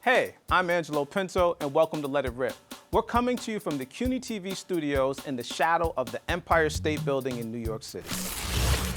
Hey, I'm Angelo Pinto, and welcome to Let It Rip. We're coming to you from the CUNY TV studios in the shadow of the Empire State Building in New York City.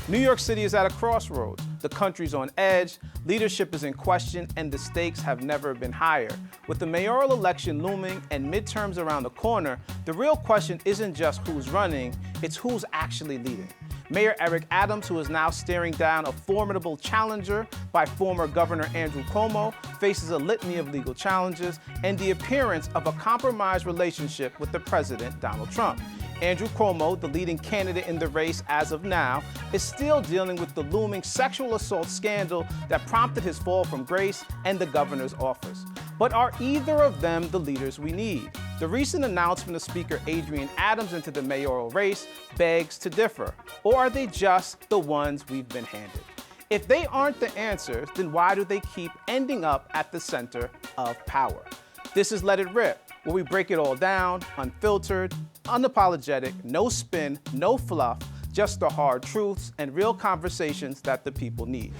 New York City is at a crossroads. The country's on edge, leadership is in question, and the stakes have never been higher. With the mayoral election looming and midterms around the corner, the real question isn't just who's running, it's who's actually leading. Mayor Eric Adams, who is now staring down a formidable challenger by former Governor Andrew Cuomo, faces a litany of legal challenges and the appearance of a compromised relationship with the president, Donald Trump. Andrew Cuomo, the leading candidate in the race as of now, is still dealing with the looming sexual assault scandal that prompted his fall from grace and the governor's office. But are either of them the leaders we need? The recent announcement of Speaker Adrienne Adams into the mayoral race begs to differ. Or are they just the ones we've been handed? If they aren't the answers, then why do they keep ending up at the center of power? This is Let It Rip, where we break it all down, unfiltered, unapologetic, no spin, no fluff, just the hard truths and real conversations that the people need.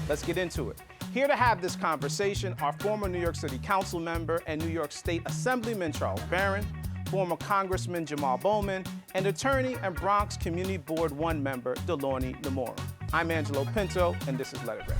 Let's get into it. Here to have this conversation are former New York City Council member and New York State Assemblyman Charles Barron, former Congressman Jamal Bowman, and attorney and Bronx Community Board 1 member Delorny Nomura. I'm Angelo Pinto, and this is Let It Rip.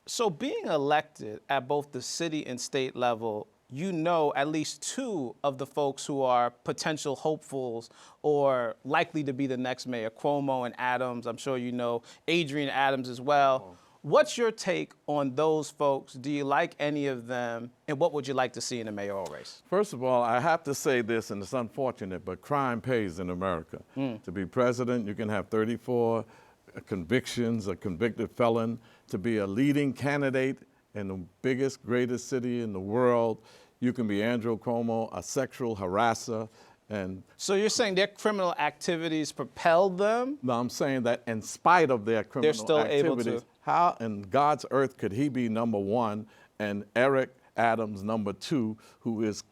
So being elected at both the city and state level, you know at least two of the folks who are potential hopefuls or likely to be the next mayor, Cuomo and Adams. I'm sure you know Adrienne Adams as well. What's your take on those folks? Do you like any of them? And what would you like to see in a mayoral race? First of all, I have to say this, and it's unfortunate, but crime pays in America. To be president, you can have 34 convictions, a convicted felon. To be a leading candidate in the biggest, greatest city in the world, you can be Andrew Cuomo, a sexual harasser. And so you're saying their criminal activities propelled them? No, I'm saying that in spite of their criminal they're still activities, able to. How in God's earth could he be number one and Eric Adams number two, who is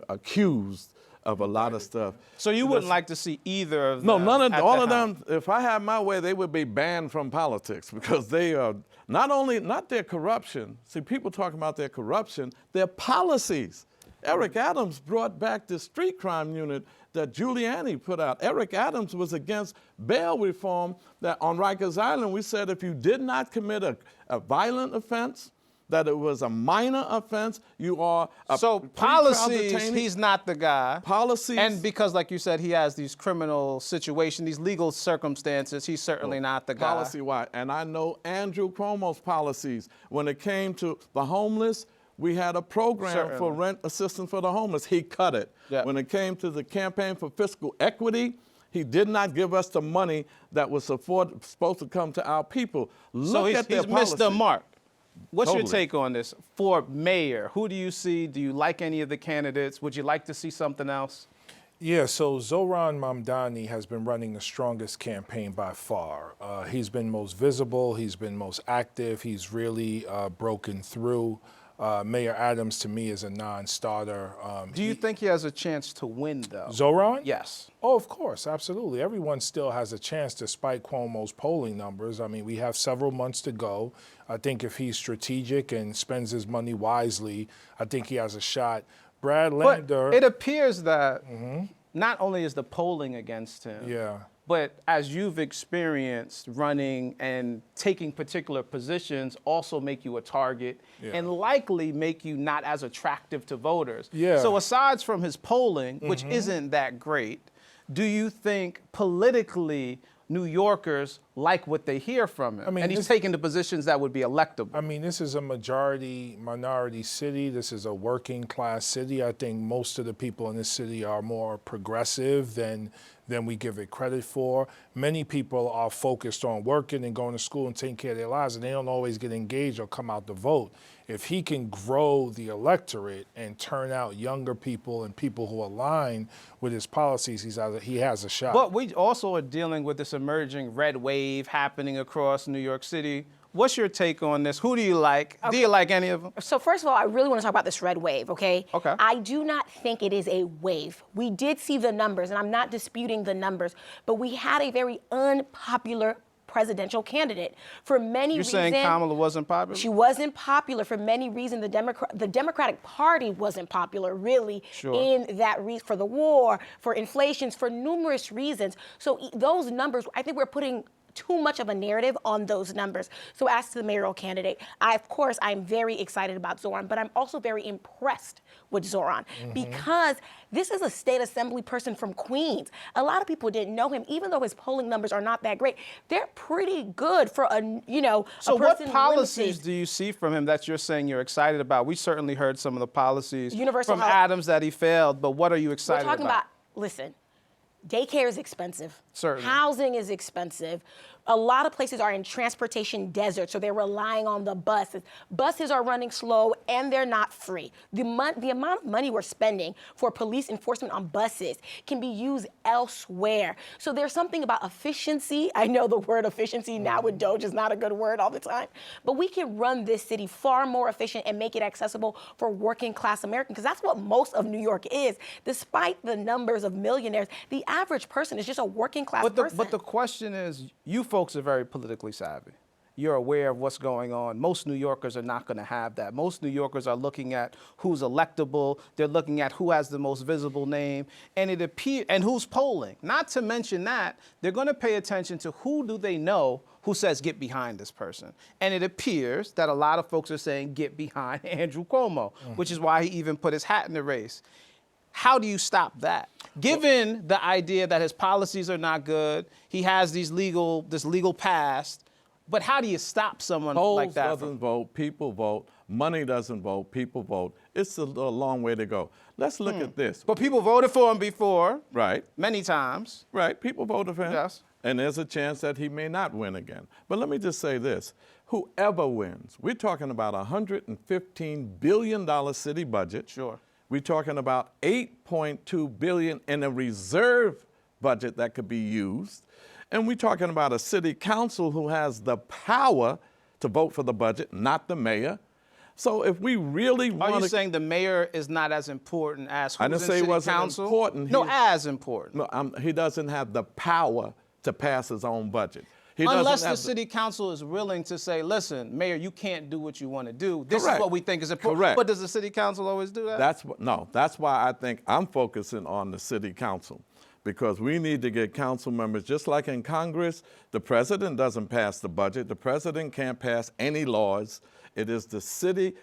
accused of a lot of stuff? So you wouldn't like to see either of them? No, none of all of them. If I had my way, they would be banned from politics because they are not their corruption. See, people talking about their corruption, their policies. Eric Adams brought back the street crime unit that Giuliani put out. Eric Adams was against bail reform that on Rikers Island we said if you did not commit a violent offense, that it was a minor offense, you are a so policies, he's not the guy. Policies. And because, like you said, he has these criminal situations, these legal circumstances, he's certainly not the guy. Policy-wise. And I know Andrew Cuomo's policies. When it came to the homeless, we had a program for rent assistance for the homeless. He cut it. Yep. When it came to the campaign for fiscal equity, he did not give us the money that was supposed to come to our people. Look at their policy. He's missed the mark. What's your take on this? For mayor, who do you see? Do you like any of the candidates? Would you like to see something else? Yeah, so Zohran Mamdani has been running the strongest campaign by far. He's been most visible, he's been most active, he's really broken through. Mayor Adams, to me, is a non-starter. Do you think he has a chance to win, though? Zohran? Yes. Oh, of course, absolutely. Everyone still has a chance despite Cuomo's polling numbers. I mean, we have several months to go. I think if he's strategic and spends his money wisely, I think he has a shot. Brad Lander. But it appears that not only is the polling against him, but as you've experienced running and taking particular positions also make you a target and likely make you not as attractive to voters. So aside from his polling, which isn't that great, do you think politically New Yorkers like what they hear from him? I mean, and he's taking the positions that would be electable. I mean, this is a minority city. This is a working class city. I think most of the people in this city are more progressive than we give it credit for. Many people are focused on working and going to school and taking care of their lives, and they don't always get engaged or come out to vote. If he can grow the electorate and turn out younger people and people who align with his policies, he has a shot. But we also are dealing with this emerging red wave happening across New York City. what's your take on this? Who do you like? Do you like any of them? So first of all, I really want to talk about this red wave, okay? Okay. I do not think it is a wave. We did see the numbers, and I'm not disputing the numbers, but we had a very unpopular presidential candidate for many reasons. You're saying Kamala wasn't popular? She wasn't popular for many reasons. The Democratic Party wasn't popular, really, in that for the war, for inflations, for numerous reasons. So those numbers, I think we're putting too much of a narrative on those numbers. So as to the mayoral candidate, of course, I'm very excited about Zoran, but I'm also very impressed with Zoran because this is a state assembly person from Queens. A lot of people didn't know him, even though his polling numbers are not that great. They're pretty good for a, So a what person policies limited. do you see from him that you're saying you're excited about? We certainly heard some of the policies Universal from health. Adams that he failed, but what are you We're excited talking about, listen, daycare is expensive. Certainly. Housing is expensive. A lot of places are in transportation desert, so they're relying on the buses. Buses are running slow and they're not free. The amount of money we're spending for police enforcement on buses can be used elsewhere. So there's something about efficiency. I know the word efficiency now with Doge is not a good word all the time, but we can run this city far more efficient and make it accessible for working class Americans, because that's what most of New York is. Despite the numbers of millionaires, the average person is just a working class person. But the question is, you folks are very politically savvy. You're aware of what's going on. Most New Yorkers are not going to have that. Most New Yorkers are looking at who's electable. They're looking at who has the most visible name, and and who's polling. Not to mention that they're going to pay attention to who do they know who says get behind this person. And it appears that a lot of folks are saying get behind Andrew Cuomo, which is why he even put his hat in the race. How do you stop that? Given the idea that his policies are not good, he has this legal past, but how do you stop someone like that? Polls doesn't vote, people vote. Money doesn't vote, people vote. It's a long way to go. Let's look at this. But people voted for him before. Right. Many times. Right, people voted for him. Yes. And there's a chance that he may not win again. But let me just say this. Whoever wins, we're talking about a $115 billion city budget. Sure. We're talking about $8.2 billion in a reserve budget that could be used. And we're talking about a city council who has the power to vote for the budget, not the mayor. So if we really want Are to... you saying the mayor is not as important as who's I didn't in say he city wasn't council? important. No, He- as important. No, he doesn't have the power to pass his own budget. He doesn't Unless the have city council is willing to say, listen, mayor, you can't do what you want to do. This Correct. is what we think is important. Correct. But does the city council always do that? That's why I think I'm focusing on the city council, because we need to get council members, just like in Congress, the president doesn't pass the budget. The president can't pass any laws. It is the city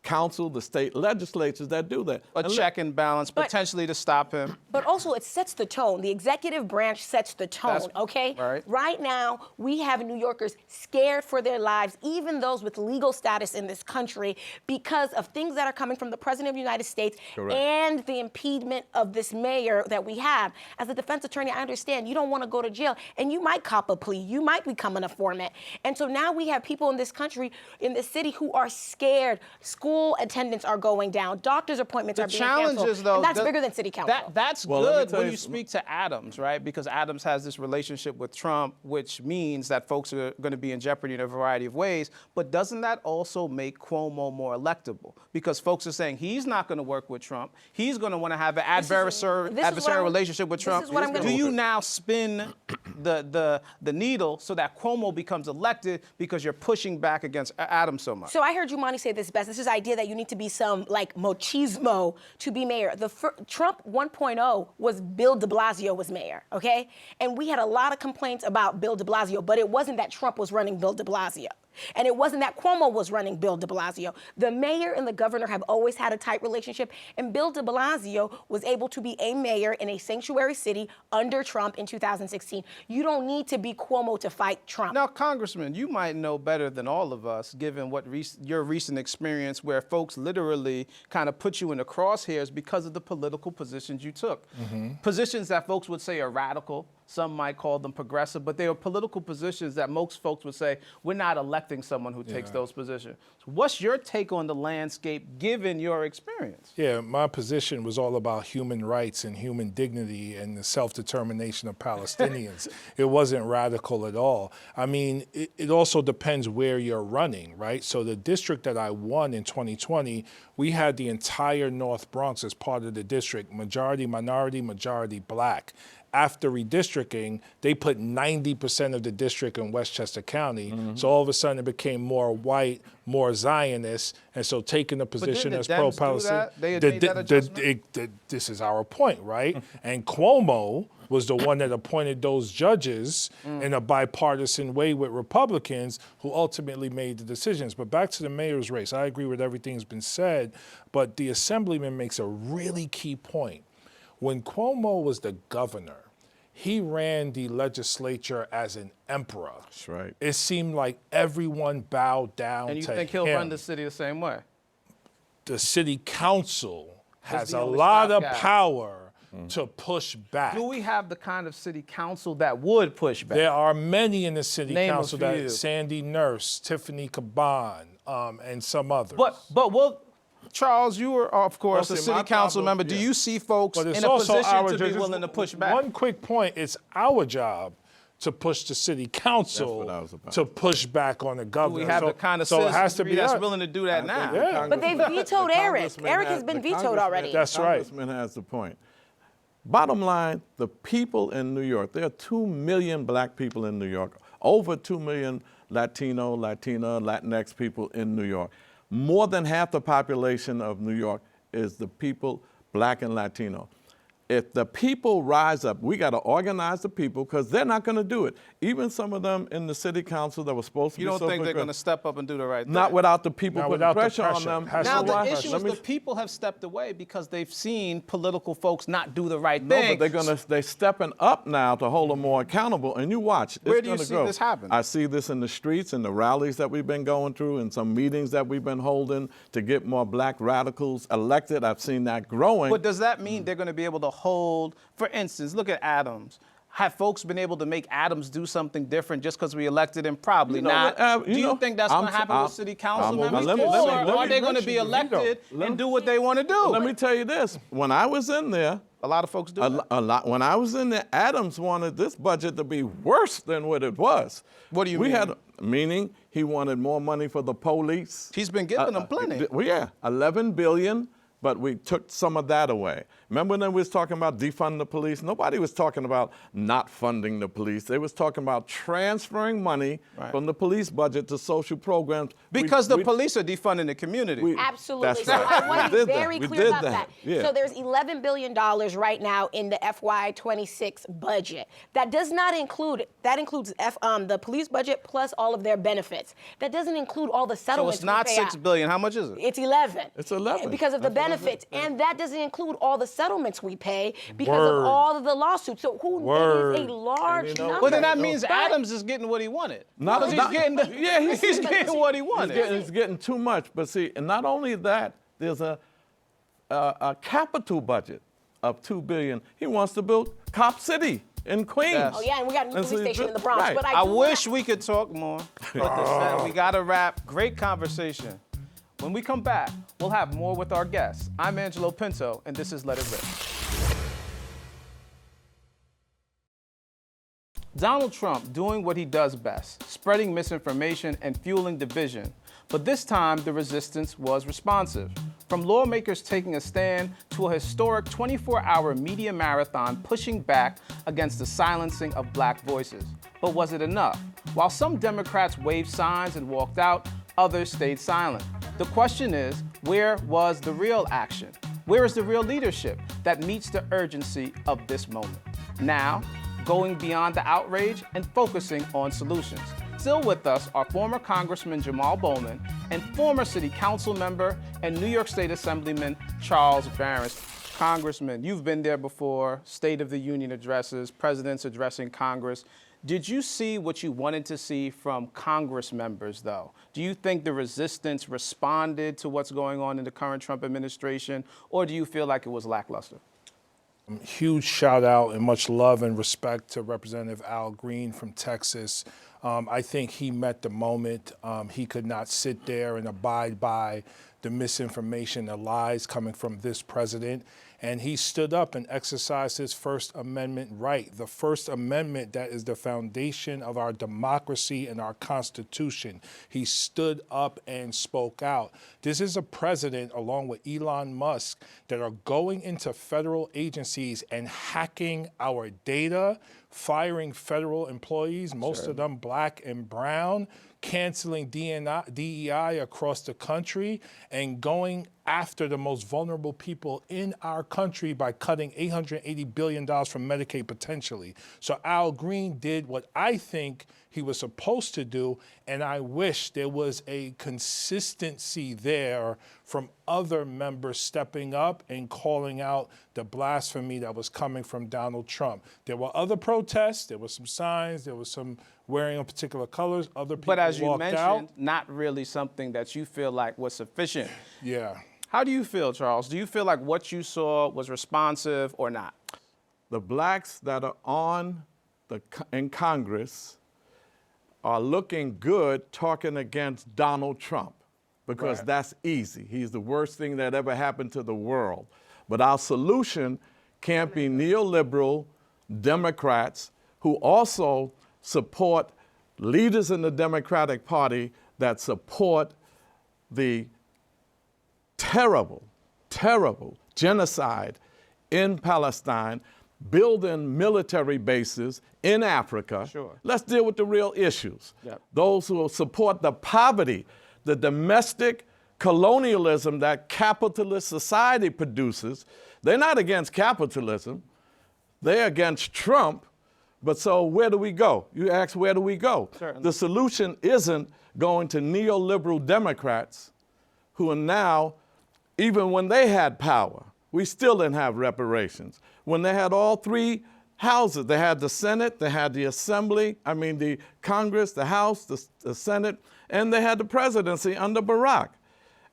council, the state legislatures that do that. A check and balance, potentially to stop him. But also, it sets the tone. The executive branch sets the tone, That's okay? right. Right now, we have New Yorkers scared for their lives, even those with legal status in this country, because of things that are coming from the President of the United States Correct. and the impediment of this mayor that we have. As a defense attorney, I understand you don't want to go to jail, and you might cop a plea. You might become an informant. And so now we have people in this country, in this city, who are scared. School attendance are going down. Doctor's appointments The are being challenge canceled. is, though, and that's the- bigger than city council. That's Well, let me good tell when you you something. speak to Adams, right? Because Adams has this relationship with Trump, which means that folks are going to be in jeopardy in a variety of ways. But doesn't that also make Cuomo more electable? Because folks are saying he's not going to work with Trump. He's going to want to have an adversarial relationship with Trump. This is what I'm gonna Do you do. now spin the needle so that Cuomo becomes elected because you're pushing back against Adams so much? So I heard Jumani say this best. This is the idea that you need to be some like machismo to be mayor. Trump 1.0 was Bill de Blasio was mayor, okay? And we had a lot of complaints about Bill de Blasio, but it wasn't that Trump was running Bill de Blasio. And it wasn't that Cuomo was running Bill de Blasio. The mayor and the governor have always had a tight relationship, and Bill de Blasio was able to be a mayor in a sanctuary city under Trump in 2016. You don't need to be Cuomo to fight Trump. Now, Congressman, you might know better than all of us, given what your recent experience where folks literally kind of put you in the crosshairs because of the political positions you took. Positions that folks would say are radical, Some might call them progressive, but they are political positions that most folks would say, we're not electing someone who takes those positions. So what's your take on the landscape given your experience? Yeah, my position was all about human rights and human dignity and the self-determination of Palestinians. It wasn't radical at all. I mean, it also depends where you're running, right? So the district that I won in 2020, we had the entire North Bronx as part of the district, majority minority, majority black. After redistricting, they put 90% of the district in Westchester County. So all of a sudden it became more white, more Zionist, and so taking a position as pro-Palestinian. They had made that adjustment? This is our point, right? And Cuomo was the one that appointed those judges in a bipartisan way with Republicans who ultimately made the decisions. But back to the mayor's race, I agree with everything that's been said, but the assemblyman makes a really key point. When Cuomo was the governor, he ran the legislature as an emperor. That's right. It seemed like everyone bowed down to him. And you think he'll run the city the same way? The city council has the a only lot of stopgap. power to push back. Do we have the kind of city council that would push back? There are many in the city Name a council few. that Sandy Nurse, Tiffany Caban, and some others. But will Charles, you were, of course, Well, a see, city my council problem- member. Do yeah. you see folks But in it's a also position our to be just willing to push back? One quick point, it's our job to push the city council That's what I was about. to push back on the governor. we have so, the kind of so it has to citizenry be that's us. willing to do that now. Yeah. But they vetoed The Eric. congressman Eric has been the vetoed congressman- already. That's right. Congressman has the point. Bottom line, the people in New York, there are 2 million black people in New York, over 2 million Latino, Latina, Latinx people in New York. More than half the population of New York is the people, black and Latino. If the people rise up, we got to organize the people because they're not going to do it. Even some of them in the city council that were supposed to You be don't so think they're going to progressive, step up and do the right thing? not without the people Not putting without the pressure on pressure. them. Has Now, to the be. issue is Let me- the people have stepped away because they've seen political folks not do the right No, thing. but they're stepping up now to hold them more accountable. And you watch, it's Where do you gonna see go. this happen? I see this in the streets, in the rallies that we've been going through, in some meetings that we've been holding to get more black radicals elected. I've seen that growing. But does that mean they're going to be able to hold, for instance, look at Adams. Have folks been able to make Adams do something different just because we elected him? Probably You know not. what, Do you know, think that's going to happen with city council members? let me- Or let me are they going to mention be the elected veto. and do what they want to do? Let me tell you this. When I was in there, A lot of folks do that. a lot. When I was in there, Adams wanted this budget to be worse than what it was. What do you we mean? had, meaning he wanted more money for the police. He's been giving them plenty. Well, yeah, 11 billion, but we took some of that away. Remember when we was talking about defund the police? Nobody was talking about not funding the police. They was talking about transferring money from the police budget to social programs. Because the police are defunding the community. Absolutely. That's So right. I want to We be did that. very We clear did about that. that. Yeah. So there's $11 billion right now in the FY26 budget. That does not include, that includes the police budget plus all of their benefits. That doesn't include all the So settlements. it's not we pay $6 out. billion. How much is it? It's 11. It's 11. Because of the That's what I benefits. said. And that doesn't include all the settlements we pay because of Word. all of the lawsuits. So it Word. is a large And you know- number. Well, then that means But- Adams is getting what he wanted. Not- Because not- he's getting the, yeah, he's getting what he wanted. It's getting too much. But see, and not only that, there's a capital budget of $2 billion. He wants to build Cop City in Queens. Yes. Oh, yeah, and we got a new And so police you station ju- in the Bronx. right. But I do wish wanna- we could talk more. But we got to wrap. Great conversation. When we come back, we'll have more with our guests. I'm Angelo Pinto, and this is Let It Rip. Donald Trump doing what he does best, spreading misinformation and fueling division. But this time, the resistance was responsive. From lawmakers taking a stand to a historic 24-hour media marathon pushing back against the silencing of black voices. But was it enough? While some Democrats waved signs and walked out, others stayed silent. The question is, where was the real action? Where is the real leadership that meets the urgency of this moment? Now, going beyond the outrage and focusing on solutions. Still with us are former Congressman Jamal Bowman and former City Council member and New York State Assemblyman Charles Barron. Congressman, you've been there before, State of the Union addresses, presidents addressing Congress. Did you see what you wanted to see from Congress members, though? Do you think the resistance responded to what's going on in the current Trump administration, or do you feel like it was lackluster? Huge shout out and much love and respect to Representative Al Green from Texas. I think he met the moment. He could not sit there and abide by the misinformation, the lies coming from this president. And he stood up and exercised his First Amendment right. The First Amendment that is the foundation of our democracy and our Constitution. He stood up and spoke out. This is a president, along with Elon Musk, that are going into federal agencies and hacking our data, firing federal employees, most of them black and brown, canceling DEI across the country, and going after the most vulnerable people in our country by cutting $880 billion from Medicaid potentially. So Al Green did what I think he was supposed to do, and I wish there was a consistency there from other members stepping up and calling out the blasphemy that was coming from Donald Trump. There were other protests, there were some signs, there was some wearing of particular colors, other people But as you walked mentioned, out. not really something that you feel like was sufficient. Yeah. How do you feel, Charles? Do you feel like what you saw was responsive or not? The blacks that are in Congress are looking good talking against Donald Trump because Right. that's easy. He's the worst thing that ever happened to the world. But our solution can't be neoliberal Democrats who also support leaders in the Democratic Party that support the terrible, terrible genocide in Palestine, building military bases in Africa. Sure. Let's deal with the real issues. Yep. Those who will support the poverty, the domestic colonialism that capitalist society produces. They're not against capitalism. They're against Trump. But so where do we go? You ask, where do we go? Certainly. The solution isn't going to neoliberal Democrats who are now, even when they had power, we still didn't have reparations. When they had all three houses, they had the Senate, they had the Assembly, the Congress, the House, the Senate, and they had the presidency under Barack.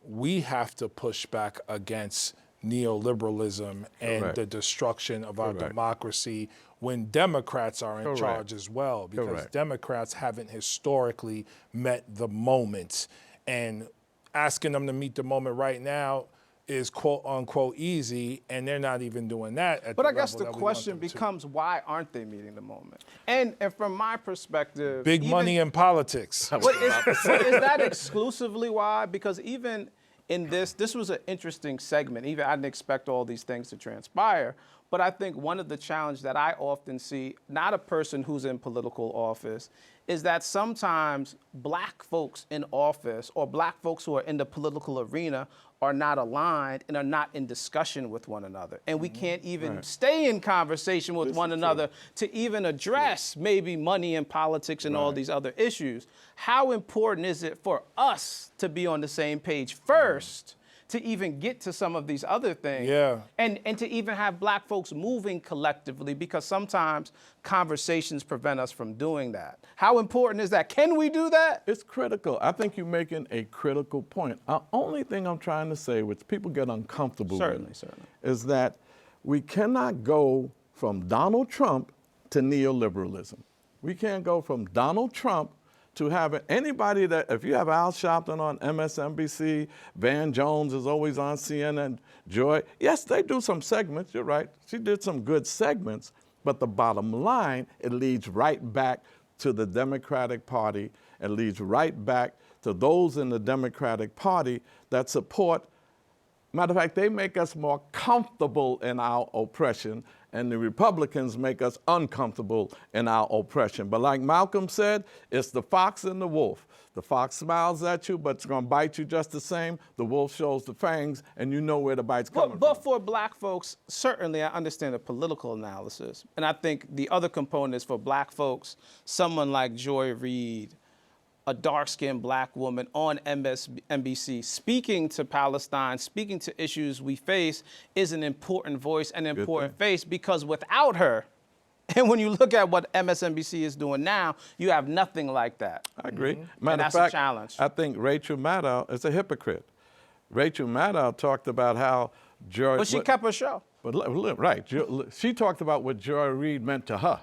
We have to push back against neoliberalism and Correct. the destruction of our Correct. democracy when Democrats are in Correct. charge as well, because Correct. Democrats haven't historically met the moment. And asking them to meet the moment right now is quote unquote easy, and they're not even doing that at But the I guess level the that we want question them to. becomes, why aren't they meeting the moment? And from my perspective, Big even- money in politics. But is that exclusively why? Because even in this was an interesting segment. Even I didn't expect all these things to transpire. But I think one of the challenges that I often see, not a person who's in political office, is that sometimes black folks in office or black folks who are in the political arena are not aligned and are not in discussion with one another. And we can't even stay in conversation with one another to even address maybe money and politics and all these other issues. How important is it for us to be on the same page first to even get to some of these other things? Yeah. And to even have black folks moving collectively, because sometimes conversations prevent us from doing that. How important is that? Can we do that? It's critical. I think you're making a critical point. The only thing I'm trying to say, which people get uncomfortable Certainly, with, certainly. is that we cannot go from Donald Trump to neoliberalism. We can't go from Donald Trump to having anybody that, if you have Al Sharpton on MSNBC, Van Jones is always on CNN, Joy, yes, they do some segments, you're right. She did some good segments, but the bottom line, it leads right back to the Democratic Party. It leads right back to those in the Democratic Party that support. Matter of fact, they make us more comfortable in our oppression, and the Republicans make us uncomfortable in our oppression. But like Malcolm said, it's the fox and the wolf. The fox smiles at you, but it's going to bite you just the same. The wolf shows the fangs, and you know where the bite's coming But from. for black folks, certainly I understand the political analysis. And I think the other component is for black folks, someone like Joy Reid, a dark-skinned black woman on MSNBC, speaking to Palestine, speaking to issues we face, is an important voice and an important face, because without her, and when you look at what MSNBC is doing now, you have nothing like that. I agree. And Matter that's of fact, a challenge. I think Rachel Maddow is a hypocrite. Rachel Maddow talked about how Joy. But she kept her show. But right, she talked about what Joy Reid meant to her,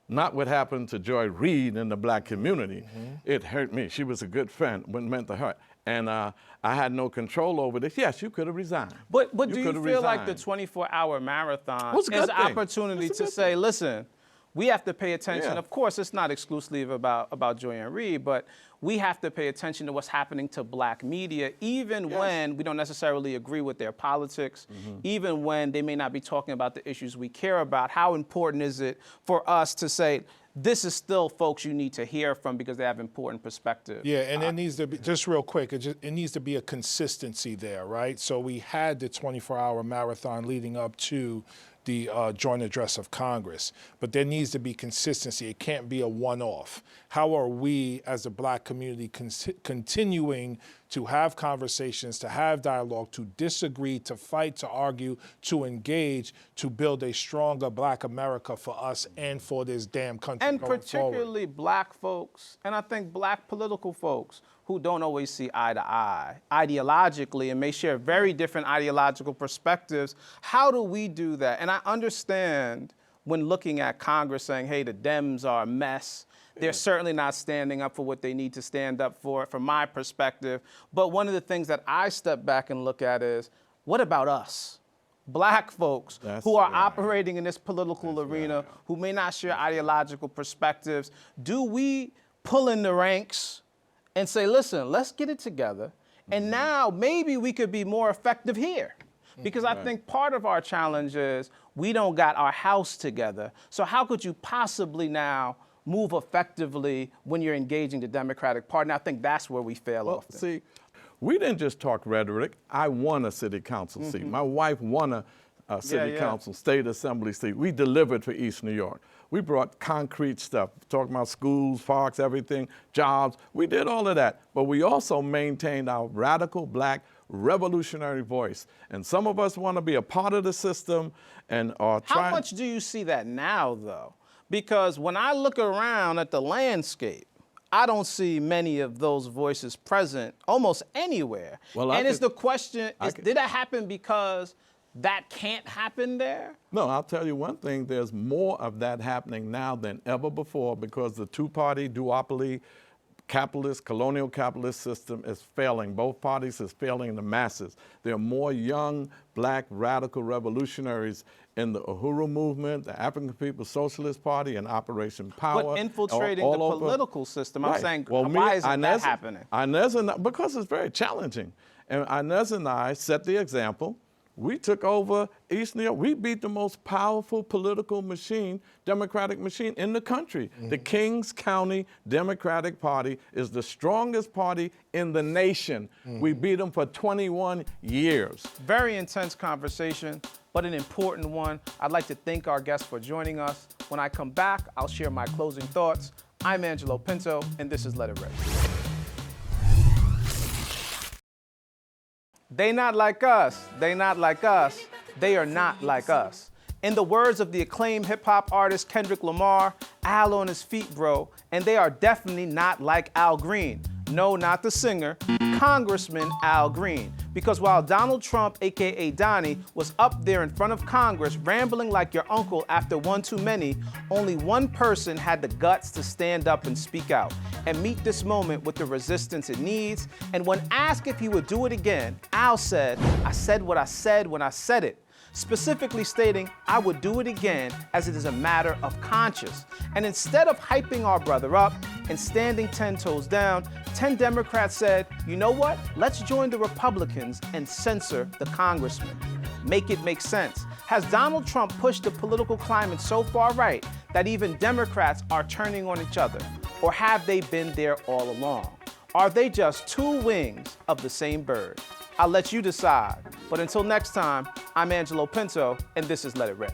not what happened to Joy Reid in the black community. It hurt me. She was a good friend, what it meant to her. And I had no control over this. Yes, you could have resigned. But do you could have feel like the resigned. 24-hour marathon Well, it's a is good an thing. opportunity It's a to good say, thing. listen, we have to pay attention. Yeah. Of course, it's not exclusively about Joy-Ann Reid, but we have to pay attention to what's happening to black media, even when we don't necessarily agree with their politics, even when they may not be talking about the issues we care about. How important is it for us to say, this is still folks you need to hear from because they have important perspectives? Yeah, and it needs to be, just real quick, it needs to be a consistency there, right? So we had the 24-hour marathon leading up to the joint address of Congress, but there needs to be consistency. It can't be a one-off. How are we as a black community continuing to have conversations, to have dialogue, to disagree, to fight, to argue, to engage, to build a stronger black America for us and for this damn country And going forward? particularly black folks, and I think black political folks who don't always see eye to eye ideologically and may share very different ideological perspectives. How do we do that? And I understand when looking at Congress saying, hey, the Dems are a mess. They're certainly not standing up for what they need to stand up for, from my perspective. But one of the things that I step back and look at is, what about us? Black folks who are operating in this political arena, who may not share ideological perspectives. Do we pull in the ranks and say, listen, let's get it together, and now maybe we could be more effective here? Because I think part of our challenge is we don't got our house together. So how could you possibly now move effectively when you're engaging the Democratic Party? And I think that's where we fail often. See, we didn't just talk rhetoric. I won a city council seat. My wife won a city council, state assembly seat. We delivered for East New York. We brought concrete stuff, talking about schools, parks, everything, jobs. We did all of that. But we also maintained our radical black revolutionary voice. And some of us want to be a part of the system and are trying. How much do you see that now, though? Because when I look around at the landscape, I don't see many of those voices present almost anywhere. Well, and it's the question, did that happen because that can't happen there? No, I'll tell you one thing. There's more of that happening now than ever before because the two-party duopoly capitalist, colonial capitalist system is failing. Both parties is failing the masses. There are more young black radical revolutionaries in the Uhuru movement, the African People's Socialist Party, and Operation Power. But infiltrating the political system, I'm saying, why isn't that happening? Inez and I, because it's very challenging. And Inez and I set the example. We took over East New York. We beat the most powerful political machine, Democratic machine in the country. The Kings County Democratic Party is the strongest party in the nation. We beat them for 21 years. Very intense conversation, but an important one. I'd like to thank our guests for joining us. When I come back, I'll share my closing thoughts. I'm Angelo Pinto, and this is Let It Rip. They not like us, they not like us, they are not like us. In the words of the acclaimed hip-hop artist Kendrick Lamar, Al on his feet, bro, and they are definitely not like Al Green. No, not the singer, Congressman Al Green. Because while Donald Trump, AKA Donnie, was up there in front of Congress rambling like your uncle after one too many, only one person had the guts to stand up and speak out and meet this moment with the resistance it needs. And when asked if he would do it again, Al said, I said what I said when I said it. Specifically stating, I would do it again as it is a matter of conscience. And instead of hyping our brother up and standing 10 toes down, 10 Democrats said, you know what? Let's join the Republicans and censor the congressman. Make it make sense. Has Donald Trump pushed the political climate so far right that even Democrats are turning on each other? Or have they been there all along? Are they just two wings of the same bird? I'll let you decide. But until next time, I'm Angelo Pinto, and this is Let It Rip.